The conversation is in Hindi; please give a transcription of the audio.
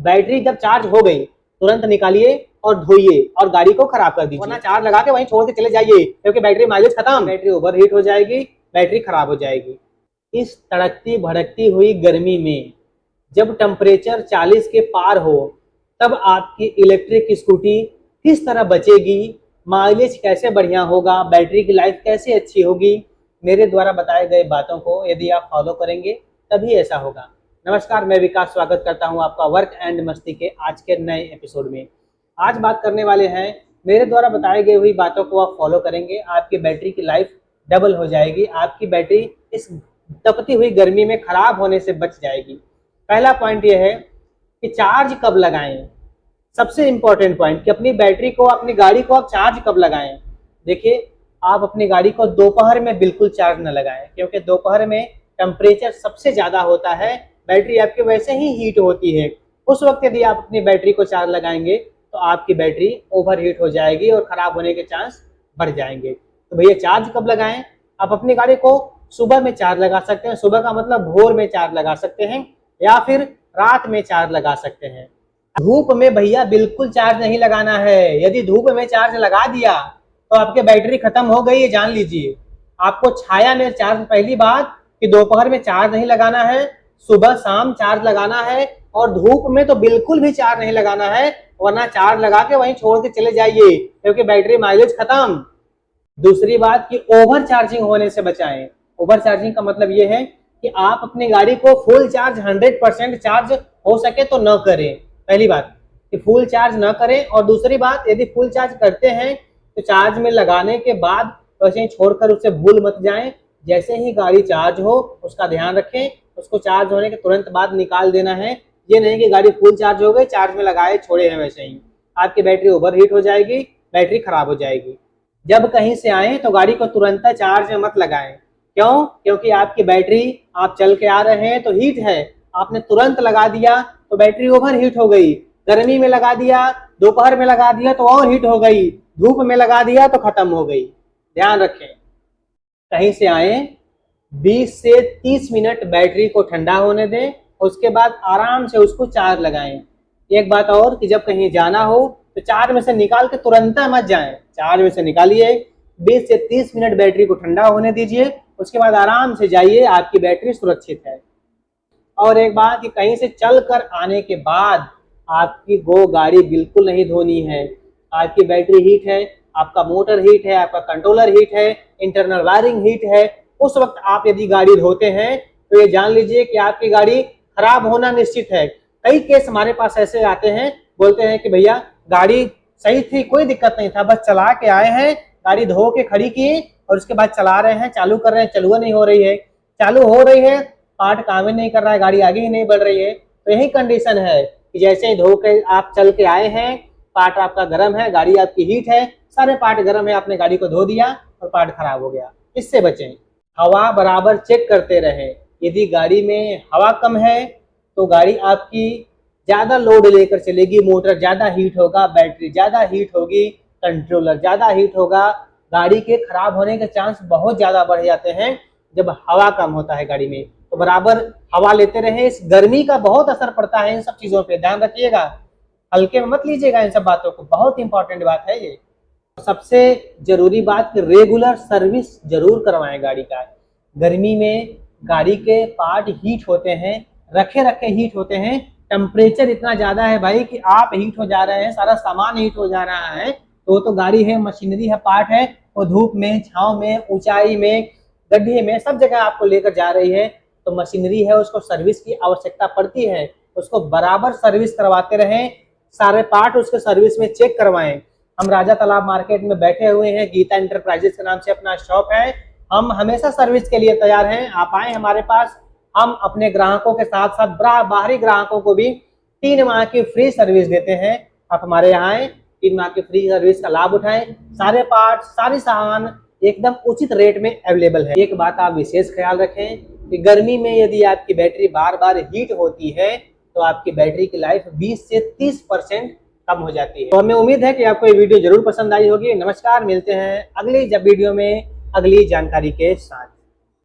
बैटरी जब चार्ज हो गई तुरंत निकालिए और धोइए और गाड़ी को खराब कर दीजिए, वरना चार्ज लगा के वहीं छोड़ के चले जाइए, क्योंकि बैटरी माइलेज खत्म, बैटरी ओवरहीट हो जाएगी, बैटरी खराब हो जाएगी। इस तड़कती भड़कती हुई गर्मी में जब टेम्परेचर 40 के पार हो तब आपकी इलेक्ट्रिक स्कूटी किस तरह बचेगी, माइलेज कैसे बढ़िया होगा, बैटरी की लाइफ कैसे अच्छी होगी, मेरे द्वारा बताए गए बातों को यदि आप फॉलो करेंगे तभी ऐसा होगा। नमस्कार, मैं विकास स्वागत करता हूं आपका वर्क एंड मस्ती के आज के नए एपिसोड में। आज बात करने वाले हैं, मेरे द्वारा बताई गई हुई बातों को आप फॉलो करेंगे, आपकी बैटरी की लाइफ डबल हो जाएगी, आपकी बैटरी इस तपती हुई गर्मी में खराब होने से बच जाएगी। पहला पॉइंट यह है कि चार्ज कब लगाएं। सबसे इंपॉर्टेंट पॉइंट कि अपनी बैटरी को, अपनी गाड़ी को आप चार्ज कब लगाएं। देखिए, आप अपनी गाड़ी को दोपहर में बिल्कुल चार्ज न लगाएं, क्योंकि दोपहर में टेम्परेचर सबसे ज़्यादा होता है, बैटरी आपकी वैसे ही हीट होती है। उस वक्त यदि आप अपनी बैटरी को चार्ज लगाएंगे तो आपकी बैटरी ओवर हीट हो जाएगी और ख़राब होने के चांस बढ़ जाएंगे। तो भैया चार्ज कब लगाएं। आप अपनी गाड़ी को सुबह में चार्ज लगा सकते हैं, सुबह का मतलब भोर में चार्ज लगा सकते हैं, या फिर रात में चार्ज लगा सकते हैं। धूप में भैया बिल्कुल चार्ज नहीं लगाना है। यदि धूप में चार्ज लगा दिया तो आपकी बैटरी खत्म हो गई है, जान लीजिए। आपको छाया में चार्ज, पहली बात कि दोपहर में चार्ज नहीं लगाना है, सुबह शाम चार्ज लगाना है, और धूप में तो बिल्कुल भी चार्ज नहीं लगाना है, वरना चार्ज लगा के वहीं छोड़ के चले जाइए, क्योंकि बैटरी माइलेज खत्म। दूसरी बात कि ओवर चार्जिंग होने से बचाएं। ओवर चार्जिंग का मतलब ये है कि आप अपनी गाड़ी को फुल चार्ज 100% चार्ज हो सके तो न करें। पहली बात कि फुल चार्ज न करें, और दूसरी बात यदि फुल चार्ज करते हैं तो चार्ज में लगाने के बाद वैसे ही छोड़कर उससे भूल मत जाएं। जैसे ही गाड़ी चार्ज हो उसका ध्यान रखें, उसको चार्ज होने के तुरंत बाद निकाल देना है। ये नहीं कि गाड़ी फुल चार्ज हो गई, चार्ज में लगाए छोड़े हैं वैसे ही, आपकी बैटरी ओवरहीट हो जाएगी, बैटरी खराब हो जाएगी। जब कहीं से आए तो गाड़ी को तुरंत चार्ज में मत लगाएं। क्यों? क्योंकि आपकी बैटरी, आप चल के आ रहे हैं तो हीट है, आपने तुरंत लगा दिया तो बैटरी ओवर हीट हो गई। गर्मी में लगा दिया, दोपहर में लगा दिया तो और हीट हो गई, धूप में लगा दिया तो खत्म हो गई। ध्यान रखें। कहीं से आए 20 से 30 मिनट बैटरी को ठंडा होने दें, उसके बाद आराम से उसको चार्ज लगाएं। एक बात और कि जब कहीं जाना हो तो चार्ज में से निकाल के तुरंत मत जाएं। चार्ज में से निकालिए, 20 से 30 मिनट बैटरी को ठंडा होने दीजिए, उसके बाद आराम से जाइए, आपकी बैटरी सुरक्षित है। और एक बात कि कहीं से चल कर आने के बाद आपकी गाड़ी बिल्कुल नहीं धोनी है। आपकी बैटरी हीट है, आपका मोटर हीट है, आपका कंट्रोलर हीट है, इंटरनल वायरिंग हीट है। उस वक्त आप यदि गाड़ी धोते हैं तो ये जान लीजिए कि आपकी गाड़ी खराब होना निश्चित है। कई केस हमारे पास ऐसे आते हैं, बोलते हैं कि भैया गाड़ी सही थी, कोई दिक्कत नहीं था, बस चला के आए हैं, गाड़ी धो के खड़ी की और उसके बाद चला रहे हैं, चालू कर रहे हैं, चालू नहीं हो रही है, चालू हो रही है, पार्ट काम ही नहीं कर रहा है, गाड़ी आगे ही नहीं बढ़ रही है। तो यही कंडीशन है कि जैसे ही धो के आप चल के आए हैं, पार्ट आपका गर्म है, गाड़ी आपकी हीट है, सारे पार्ट गर्म है, आपने गाड़ी को धो दिया और पार्ट खराब हो गया। इससे बचें। हवा बराबर चेक करते रहें। यदि गाड़ी में हवा कम है तो गाड़ी आपकी ज़्यादा लोड लेकर चलेगी, मोटर ज़्यादा हीट होगा, बैटरी ज़्यादा हीट होगी, कंट्रोलर ज़्यादा हीट होगा, गाड़ी के खराब होने के चांस बहुत ज़्यादा बढ़ जाते हैं जब हवा कम होता है गाड़ी में। तो बराबर हवा लेते रहें। इस गर्मी का बहुत असर पड़ता है इन सब चीज़ों पे, ध्यान रखिएगा, हल्के में मत लीजिएगा इन सब बातों को, बहुत इंपॉर्टेंट बात है ये। सबसे जरूरी बात कि रेगुलर सर्विस जरूर करवाएं गाड़ी का। गर्मी में गाड़ी के पार्ट हीट होते हैं, रखे रखे हीट होते हैं, टेम्परेचर इतना ज़्यादा है भाई कि आप हीट हो जा रहे हैं, सारा सामान हीट हो जा रहा है। तो गाड़ी है, मशीनरी है, पार्ट है, वो धूप में, छाँव में, ऊंचाई में, गड्ढे में, सब जगह आपको लेकर जा रही है। तो मशीनरी है, उसको सर्विस की आवश्यकता पड़ती है, उसको बराबर सर्विस करवाते रहें, सारे पार्ट उसके सर्विस में चेक करवाएं। हम राजा तालाब मार्केट में बैठे हुए हैं, गीता एंटरप्राइजेस के नाम से अपना शॉप है, हम हमेशा सर्विस के लिए तैयार हैं। आप आए हमारे पास, हम अपने ग्राहकों के साथ साथ बाहरी ग्राहकों को भी 3 माह की फ्री सर्विस देते हैं। आप हमारे यहाँ आए, 3 माह की फ्री सर्विस का लाभ उठाएं। सारे पार्ट, सारी सामान एकदम उचित रेट में अवेलेबल है। एक बात आप विशेष ख्याल रखें कि गर्मी में यदि आपकी बैटरी बार बार हीट होती है तो आपकी बैटरी की लाइफ 20 से 30% कम हो जाती है। तो हमें उम्मीद है कि आपको ये वीडियो जरूर पसंद आई होगी। नमस्कार, मिलते हैं अगली वीडियो में अगली जानकारी के साथ।